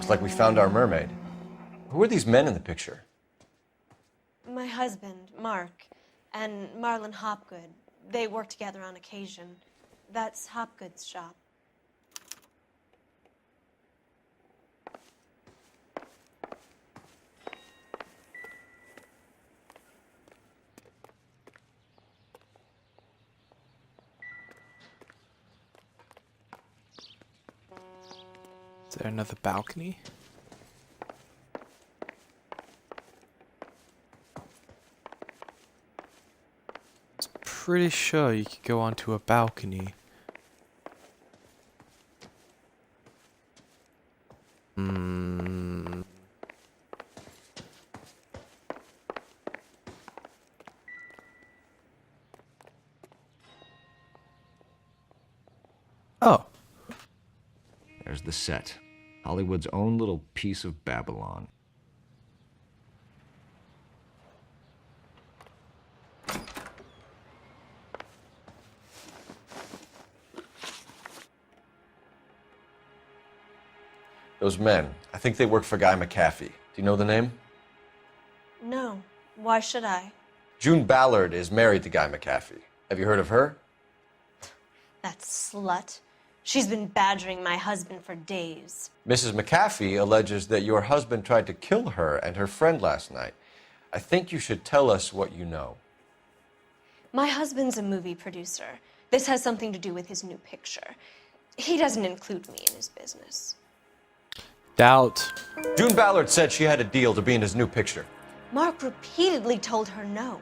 Looks like we found our mermaid. Who are these men in the picture? My husband, Mark, and Marlon Hopgood. They work together on occasion. That's Hopgood's shop. Is there another balcony? Pretty sure you could go onto a balcony. Oh. There's the set. Hollywood's own little piece of Babylon. Those men, I think they work for Guy McAfee. Do you know the name? No. Why should I? June Ballard is married to Guy McAfee. Have you heard of her? That slut. She's been badgering my husband for days. Mrs. McAfee alleges that your husband tried to kill her and her friend last night. I think you should tell us what you know. My husband's a movie producer. This has something to do with his new picture. He doesn't include me in his business. Doubt. June Ballard said she had a deal to be in his new picture. Mark repeatedly told her no.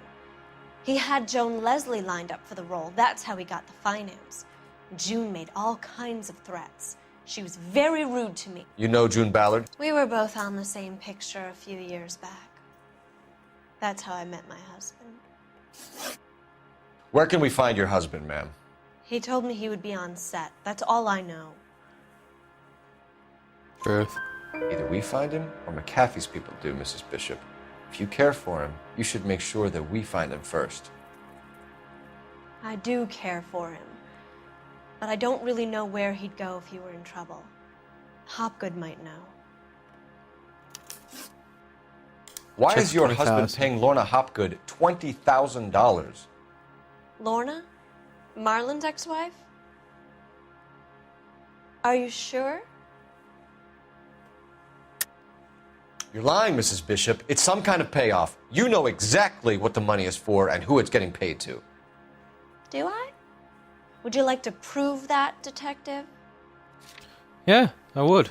He had Joan Leslie lined up for the role. That's how he got the finance. June made all kinds of threats. She was very rude to me. You know June Ballard? We were both on the same picture a few years back. That's how I met my husband. Where can we find your husband, ma'am? He told me he would be on set. That's all I know. Truth. Either we find him or McAfee's people do, Mrs. Bishop. If you care for him, you should make sure that we find him first. I do care for him. But I don't really know where he'd go if he were in trouble. Hopgood might know. Why Check is your 20,000. husband paying Lorna Hopgood $20,000? Lorna? Marlon's ex-wife? Are you sure? You're lying, Mrs. Bishop. It's some kind of payoff. You know exactly what the money is for and who it's getting paid to. Do I? Would you like to prove that, detective? Yeah, I would.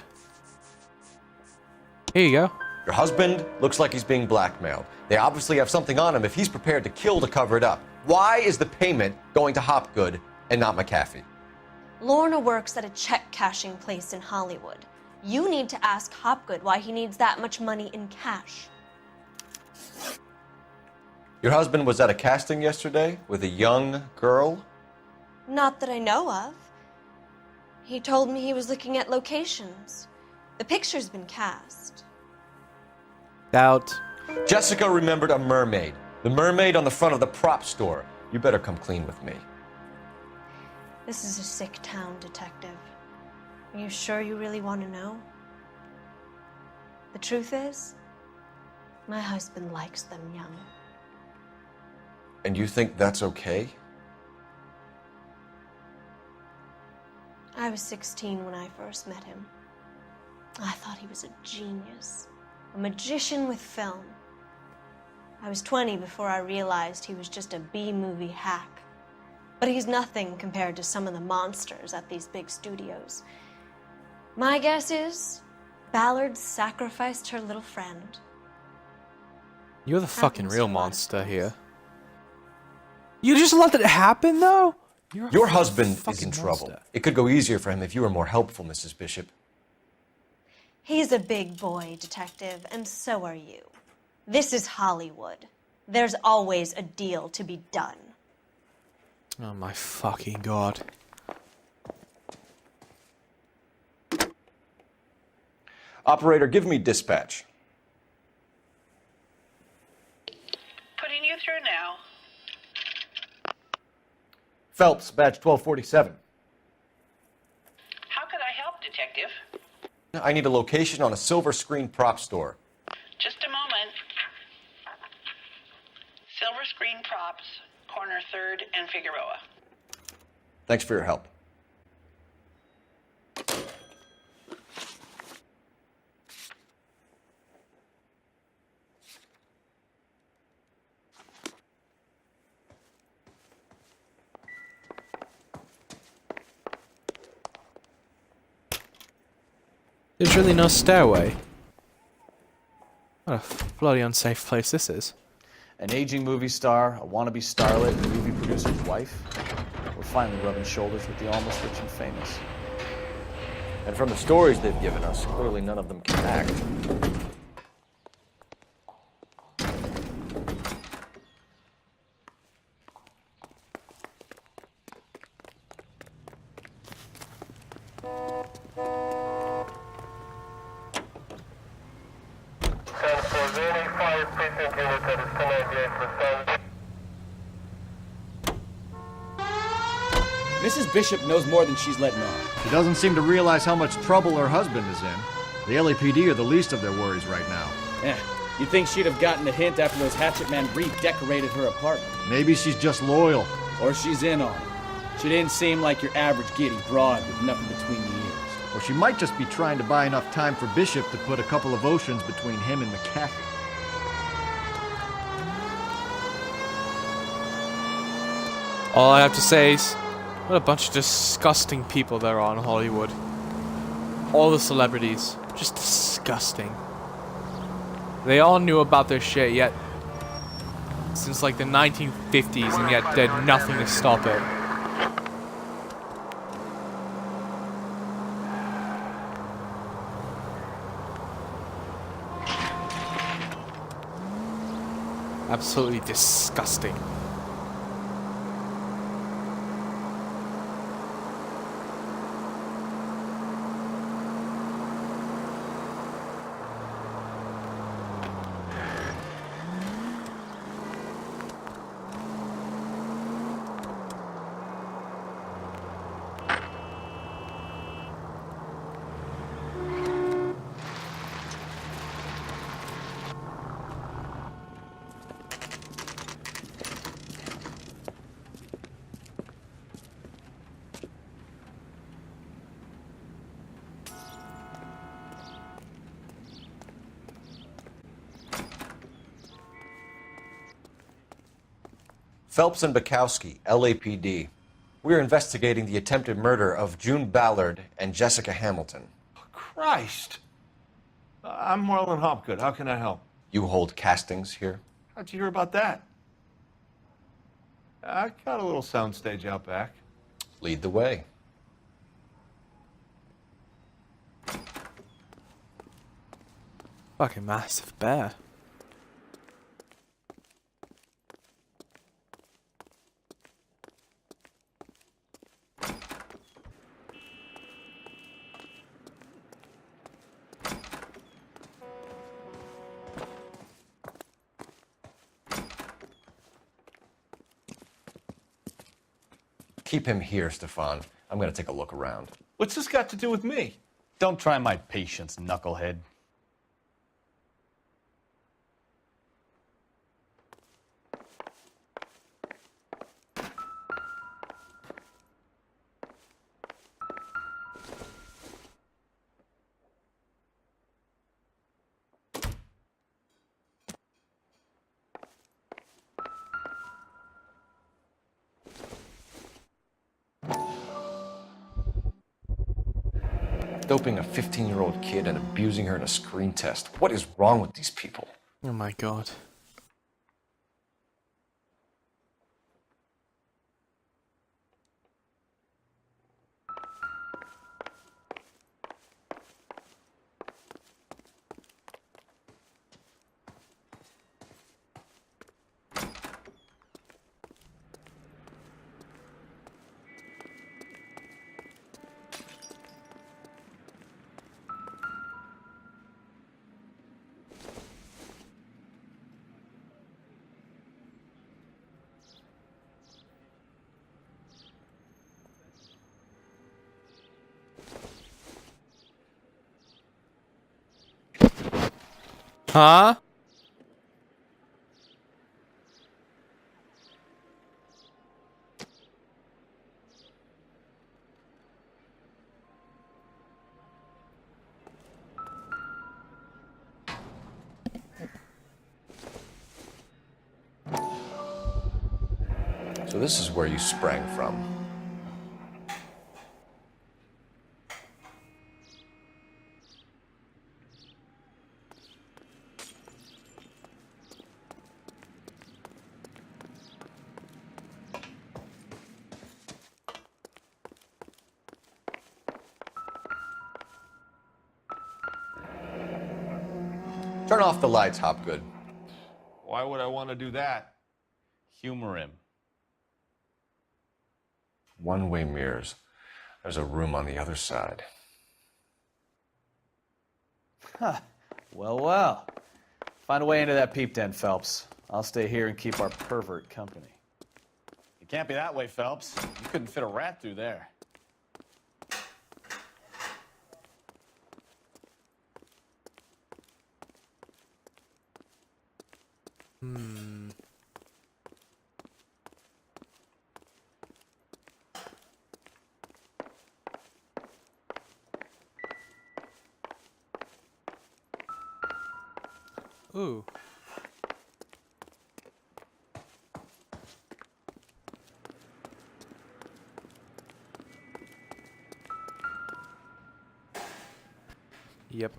Here you go. Your husband looks like he's being blackmailed. They obviously have something on him if he's prepared to kill to cover it up. Why is the payment going to Hopgood and not McAfee? Lorna works at a check-cashing place in Hollywood. You need to ask Hopgood why he needs that much money in cash. Your husband was at a casting yesterday with a young girl? Not that I know of. He told me he was looking at locations. The picture's been cast. Doubt. Jessica remembered a mermaid. The mermaid on the front of the prop store. You better come clean with me. This is a sick town, detective. Are you sure you really want to know? The truth is, my husband likes them young. And you think that's okay? I was 16 when I first met him. I thought he was a genius, a magician with film. I was 20 before I realized he was just a B-movie hack. But he's nothing compared to some of the monsters at these big studios. My guess is Ballard sacrificed her little friend. You're the fucking Happens real to a lot of monster girls. here. You just let it happen, though? You're a Your husband is fucking in trouble. monster. It could go easier for him if you were more helpful, Mrs. Bishop. He's a big boy, detective, and so are you. This is Hollywood. There's always a deal to be done. Oh my fucking god. Operator, give me dispatch. Putting you through now. Phelps, badge 1247. How could I help, Detective? I need a location on a silver screen prop store. Just a moment. Silver Screen Props, corner 3rd and Figueroa. Thanks for your help. There's really no stairway. What a bloody unsafe place this is. An aging movie star, a wannabe starlet, and movie producer's wife. We're finally rubbing shoulders with the almost rich and famous. And from the stories they've given us, clearly none of them can act. Mrs. Bishop knows more than she's letting on. She doesn't seem to realize how much trouble her husband is in. The LAPD are the least of their worries right now. You'd think she'd have gotten a hint after those hatchet men redecorated her apartment. Maybe she's just loyal. Or she's in on it. She didn't seem like your average giddy broad with nothing between the ears. Or she might just be trying to buy enough time for Bishop to put a couple of oceans between him and McAfee. All I have to say is, what a bunch of disgusting people there are in Hollywood. All the celebrities, just disgusting. They all knew about their shit, yet since like the 1950s, and yet did nothing to stop it. Absolutely disgusting. Phelps and Bukowski, LAPD. We're investigating the attempted murder of June Ballard and Jessica Hamilton. Christ. I'm Marlon Hopgood. How can I help? You hold castings here? How'd you hear about that? I got a little soundstage out back. Lead the way. Fucking massive bear. Keep him here, Stefan. I'm going to take a look around. What's this got to do with me? Don't try my patience, knucklehead. Doping a 15-year-old kid and abusing her in a screen test. What is wrong with these people? Oh my god. Huh? So this is where you sprang from. Turn off the lights, Hopgood. Why would I want to do that? Humor him. One-way mirrors. There's a room on the other side. Huh. Well, well. Find a way into that peep den, Phelps. I'll stay here and keep our pervert company. It can't be that way, Phelps. You couldn't fit a rat through there. Ooh. Yep.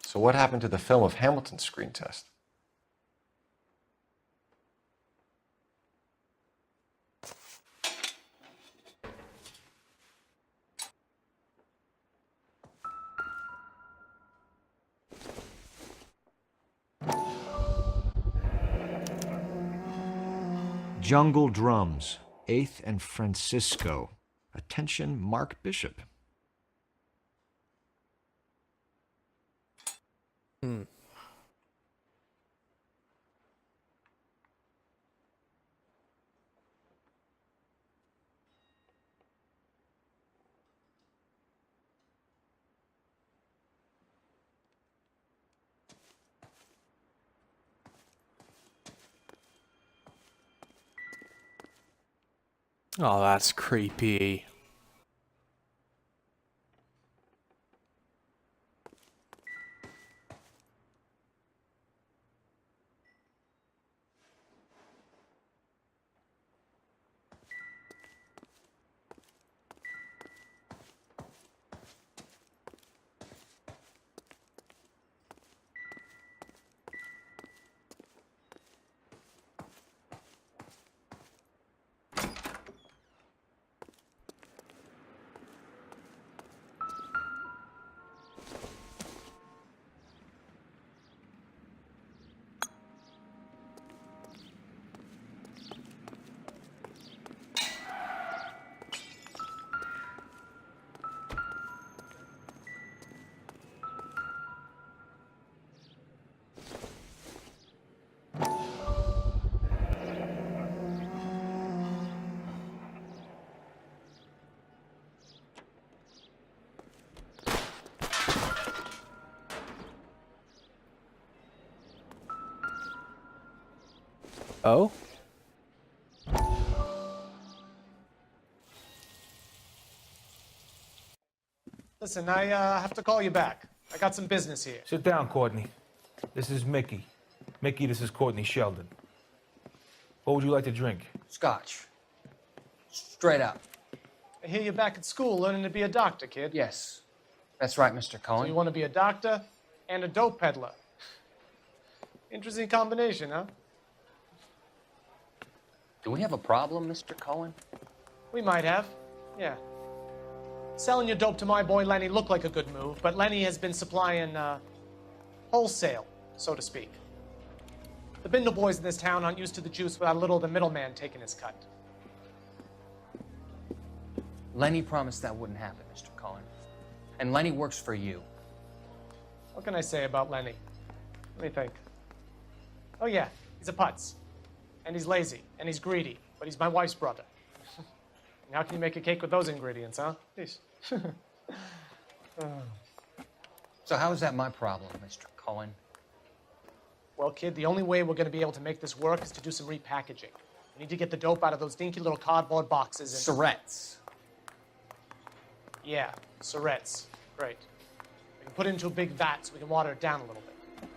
So what happened to the film of Hamilton's screen test? Jungle Drums, 8th and Francisco. Attention, Mark Bishop. Oh, that's creepy. Oh? Listen, I have to call you back. I got some business here. Sit down, Courtney. This is Mickey. Mickey, this is Courtney Sheldon. What would you like to drink? Scotch. Straight up. I hear you're back at school learning to be a doctor, kid. Yes. That's right, Mr. Cohen. So you want to be a doctor and a dope peddler. Interesting combination, huh? Do we have a problem, Mr. Cohen? We might have, yeah. Selling your dope to my boy Lenny looked like a good move, but Lenny has been supplying, wholesale, so to speak. The Bindle boys in this town aren't used to the juice without a little of the middleman taking his cut. Lenny promised that wouldn't happen, Mr. Cohen. And Lenny works for you. What can I say about Lenny? Let me think. Oh yeah, he's a putz. And he's lazy, and he's greedy, but he's my wife's brother. And how can you make a cake with those ingredients, huh? Jeez. So how is that my problem, Mr. Cohen? Well, kid, the only way we're going to be able to make this work is to do some repackaging. We need to get the dope out of those dinky little cardboard boxes and... Surrettes. Yeah, Surrettes. Great. We can put it into a big vat so we can water it down a little bit.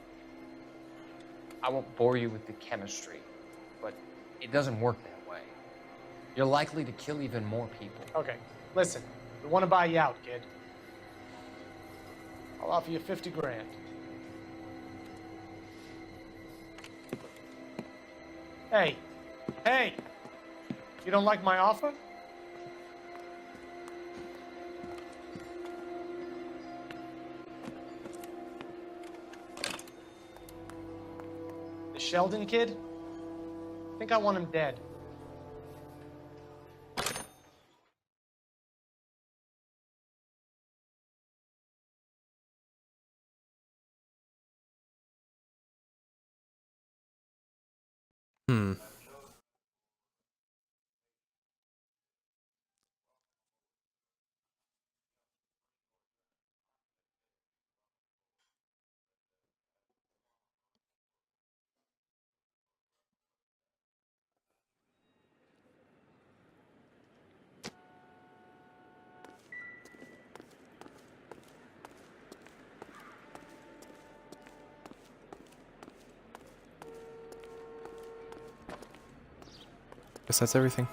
I won't bore you with the chemistry, but it doesn't work that way. You're likely to kill even more people. Okay, listen. We want to buy you out, kid. I'll offer you 50 grand. Hey, hey! You don't like my offer? The Sheldon kid? I think I want him dead. Guess that's everything.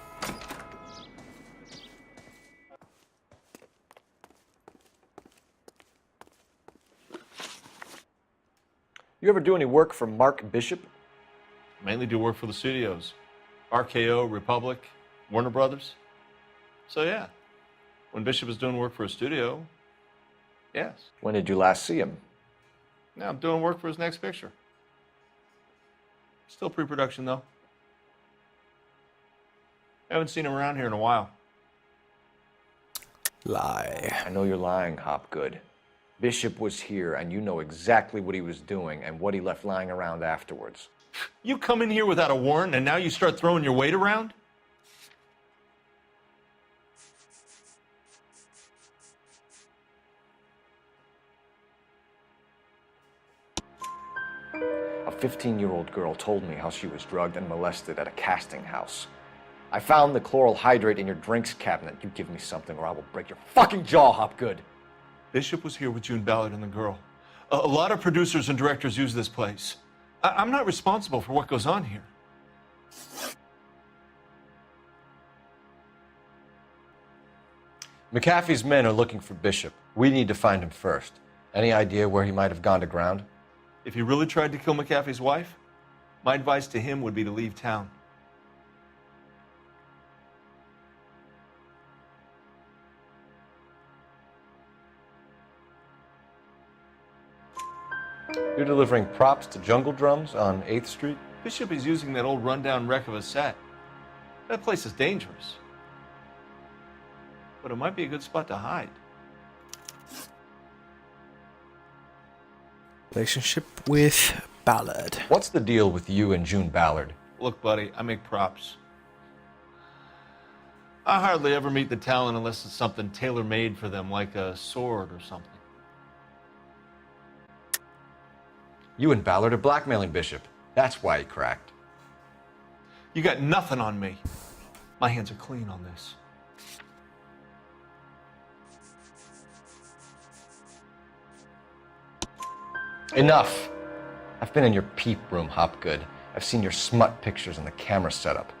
You ever do any work for Mark Bishop? Mainly do work for the studios. RKO, Republic, Warner Brothers. So yeah, when Bishop is doing work for a studio, yes. When did you last see him? Now I'm doing work for his next picture. Still pre-production though. Haven't seen him around here in a while. Lie. I know you're lying, Hopgood. Bishop was here, and you know exactly what he was doing and what he left lying around afterwards. You come in here without a warrant, and now you start throwing your weight around? A 15-year-old girl told me how she was drugged and molested at a casting house. I found the chloral hydrate in your drinks cabinet. You give me something or I will break your fucking jaw, Hopgood. Bishop was here with June Ballard and the girl. A lot of producers and directors use this place. I'm not responsible for what goes on here. McAfee's men are looking for Bishop. We need to find him first. Any idea where he might have gone to ground? If he really tried to kill McAfee's wife, my advice to him would be to leave town. You're delivering props to Jungle Drums on 8th Street? Bishop is using that old rundown wreck of a set. That place is dangerous. But it might be a good spot to hide. Relationship with Ballard. What's the deal with you and June Ballard? Look, buddy, I make props. I hardly ever meet the talent unless it's something tailor-made for them, like a sword or something. You and Ballard are blackmailing Bishop. That's why he cracked. You got nothing on me. My hands are clean on this. Enough! I've been in your peep room, Hopgood. I've seen your smut pictures and the camera setup.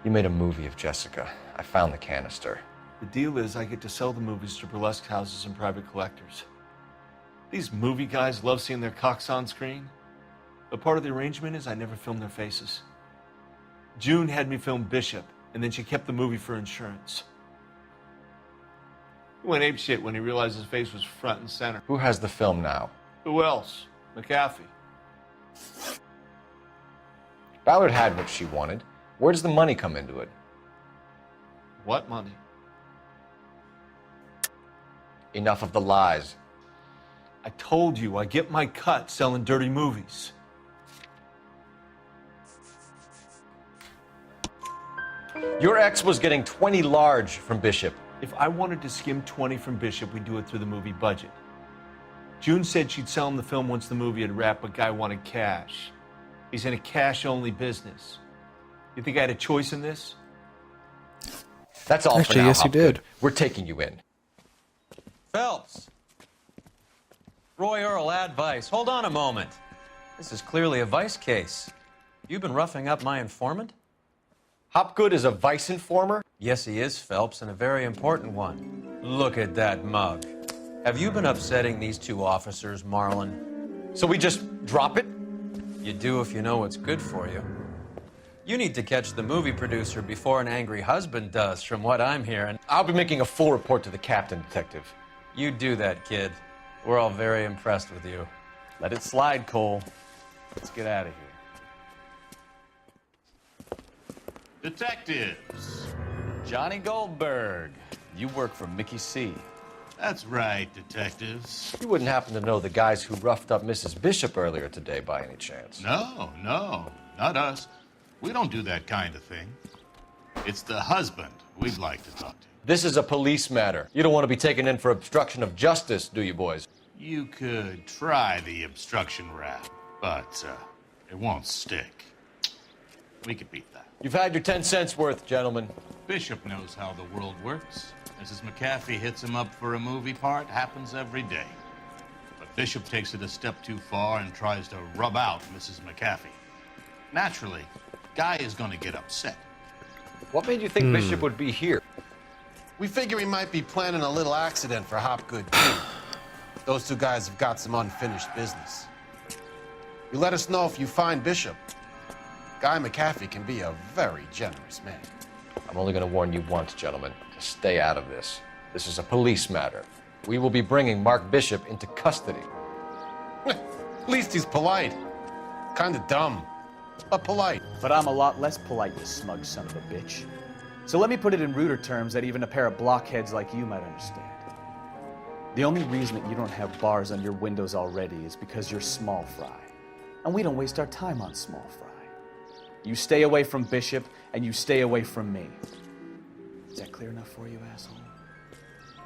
You made a movie of Jessica. I found the canister. The deal is I get to sell the movies to burlesque houses and private collectors. These movie guys love seeing their cocks on screen. But part of the arrangement is I never film their faces. June had me film Bishop, and then she kept the movie for insurance. He went apeshit when he realized his face was front and center. Who has the film now? Who else? McAfee. Ballard had what she wanted. Where does the money come into it? What money? Enough of the lies. I told you I get my cut selling dirty movies. Your ex was getting 20 large from Bishop. If I wanted to skim 20 from Bishop, we'd do it through the movie budget. June said she'd sell him the film once the movie had wrapped, but Guy wanted cash. He's in a cash-only business. You think I had a choice in this? That's all Actually, for now, yes, you Hopgood. did. We're taking you in. Phelps! Roy Earl, advice. Hold on a moment. This is clearly a vice case. You've been roughing up my informant? Hopgood is a vice informer? Yes, he is, Phelps, and a very important one. Look at that mug. Have you been upsetting these two officers, Marlin? So we just drop it? You do if you know what's good for you. You need to catch the movie producer before an angry husband does, from what I'm hearing. I'll be making a full report to the captain, Detective. You do that, kid. We're all very impressed with you. Let it slide, Cole. Let's get out of here. Detectives. Johnny Goldberg. You work for Mickey C. That's right, detectives. You wouldn't happen to know the guys who roughed up Mrs. Bishop earlier today by any chance? No, not us. We don't do that kind of thing. It's the husband we'd like to talk to. This is a police matter. You don't want to be taken in for obstruction of justice, do you, boys? You could try the obstruction rap, but it won't stick. We could beat that. You've had your 10 cents worth, gentlemen. Bishop knows how the world works. Mrs. McAfee hits him up for a movie part, happens every day. But Bishop takes it a step too far and tries to rub out Mrs. McAfee. Naturally, Guy is going to get upset. What made you think Bishop would be here? We figure he might be planning a little accident for Hopgood, too. Those two guys have got some unfinished business. You let us know if you find Bishop. Guy McAfee can be a very generous man. I'm only going to warn you once, gentlemen, to stay out of this. This is a police matter. We will be bringing Mark Bishop into custody. At least he's polite. Kind of dumb, but polite. But I'm a lot less polite, you smug son of a bitch. So let me put it in ruder terms that even a pair of blockheads like you might understand. The only reason that you don't have bars on your windows already is because you're small fry. And we don't waste our time on small fry. You stay away from Bishop, and you stay away from me. Is that clear enough for you, asshole?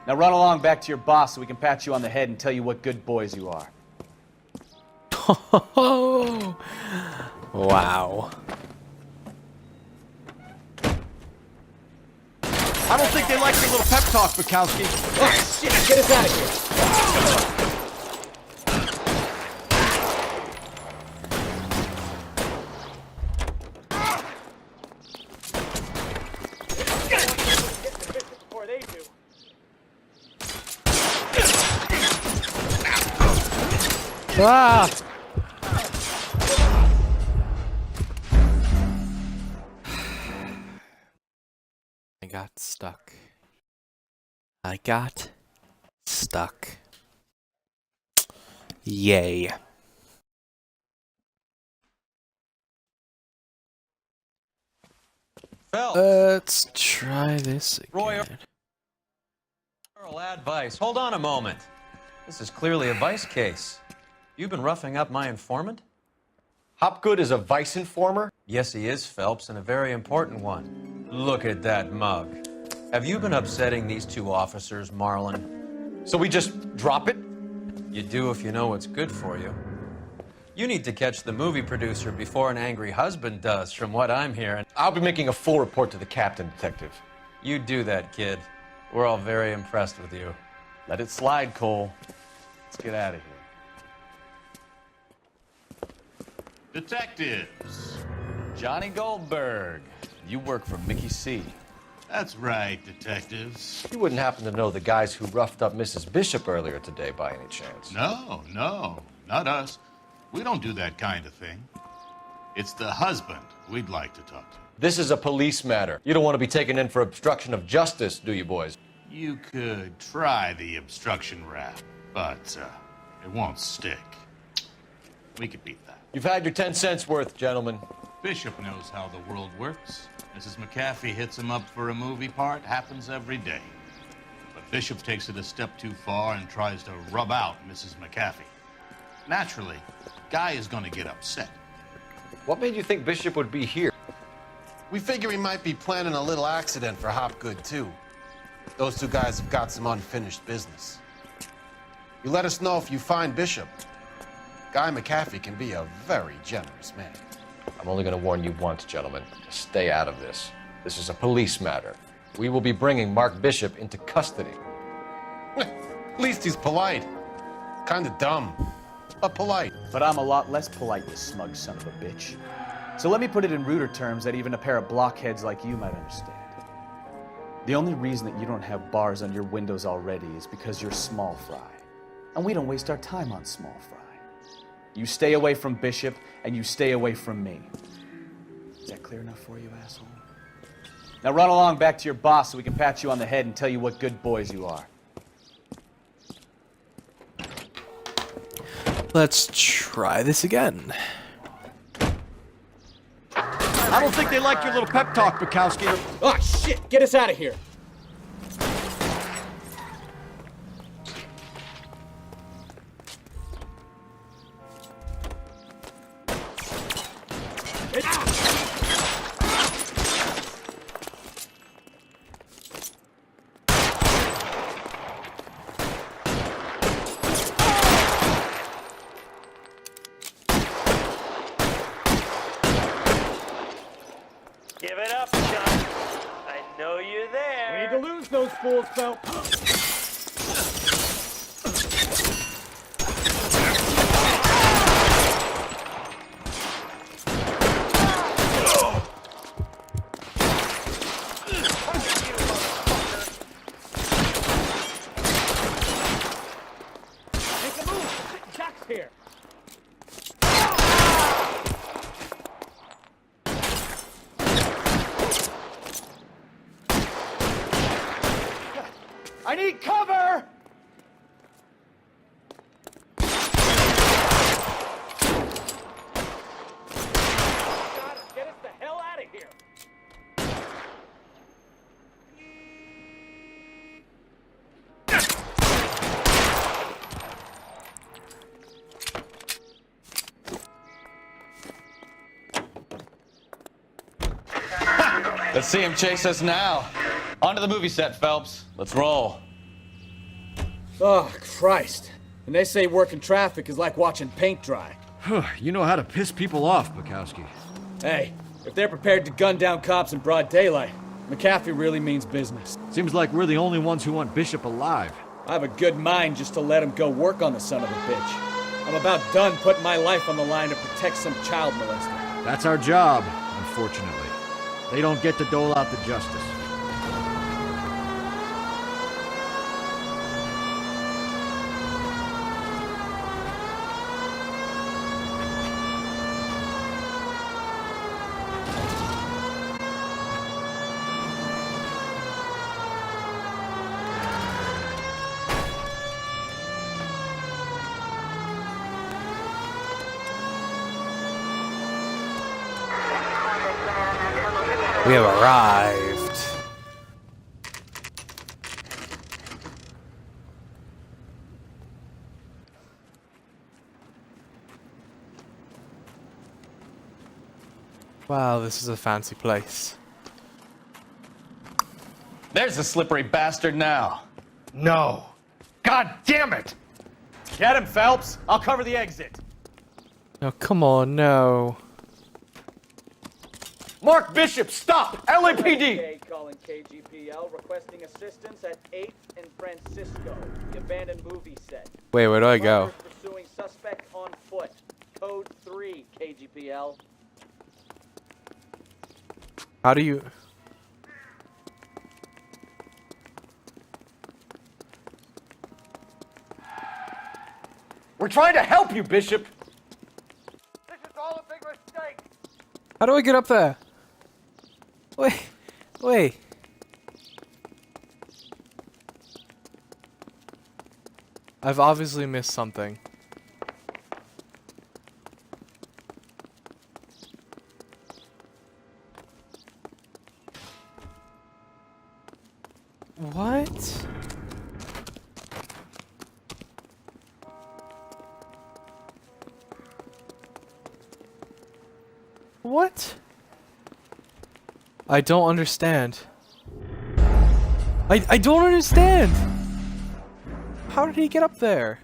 Now run along back to your boss so we can pat you on the head and tell you what good boys you are. Wow. I don't think they like your little pep talk, Bukowski. Oh, shit! Get us out of here! Ah! I got stuck. I got stuck. Yay. Phelps! Let's try this Roy again. Earl, advice. Hold on a moment. This is clearly a vice case. You've been roughing up my informant? Hopgood is a vice informer? Yes, he is, Phelps, and a very important one. Look at that mug. Have you been upsetting these two officers, Marlin? So we just drop it? You do if you know what's good for you. You need to catch the movie producer before an angry husband does, from what I'm hearing. I'll be making a full report to the captain, Detective. You do that, kid. We're all very impressed with you. Let it slide, Cole. Let's get out of here. Detectives. Johnny Goldberg. You work for Mickey C. That's right, detectives. You wouldn't happen to know the guys who roughed up Mrs. Bishop earlier today by any chance? No, not us. We don't do that kind of thing. It's the husband we'd like to talk to. This is a police matter. You don't want to be taken in for obstruction of justice, do you, boys? You could try the obstruction rap, but it won't stick. We could beat that. You've had your 10 cents worth, gentlemen. Bishop knows how the world works. Mrs. McAfee hits him up for a movie part, happens every day. But Bishop takes it a step too far and tries to rub out Mrs. McAfee. Naturally, Guy is going to get upset. What made you think Bishop would be here? We figure he might be planning a little accident for Hopgood, too. Those two guys have got some unfinished business. You let us know if you find Bishop. Guy McAfee can be a very generous man. I'm only going to warn you once, gentlemen. Stay out of this. This is a police matter. We will be bringing Mark Bishop into custody. At least he's polite. Kinda dumb, but polite. But I'm a lot less polite, you smug son of a bitch. So let me put it in ruder terms that even a pair of blockheads like you might understand. The only reason that you don't have bars on your windows already is because you're small fry. And we don't waste our time on small fry. You stay away from Bishop, and you stay away from me. Is that clear enough for you, asshole? Now run along back to your boss so we can pat you on the head and tell you what good boys you are. Let's try this again. I don't think they like your little pep talk, Bukowski. Oh, shit! Get us out of here! Give it up, Chuck. I know you're there. We need to lose those fools, Phelps. Make a move. Chuck's here. I need cover! Get us the hell out of here. Let's see him chase us now. On to the movie set, Phelps. Let's roll. Oh, Christ. And they say working traffic is like watching paint dry. You know how to piss people off, Bukowski. Hey, if they're prepared to gun down cops in broad daylight, McAfee really means business. Seems like we're the only ones who want Bishop alive. I have a good mind just to let him go work on the son of a bitch. I'm about done putting my life on the line to protect some child molester. That's our job, unfortunately. They don't get to dole out the justice. We have arrived. Wow, this is a fancy place. There's the slippery bastard now. No. God damn it! Get him, Phelps! I'll cover the exit. Oh, come on, no. Mark Bishop, stop! LAPD! Calling KGPL, requesting assistance at 8th and Francisco, the abandoned movie set. Wait, where do I go? Runners pursuing suspect on foot. Code 3, KGPL. How do you... We're trying to help you, Bishop! This is all a big mistake. How do I get up there? Wait. I've obviously missed something. What? What? I don't understand. I don't understand! How did he get up there?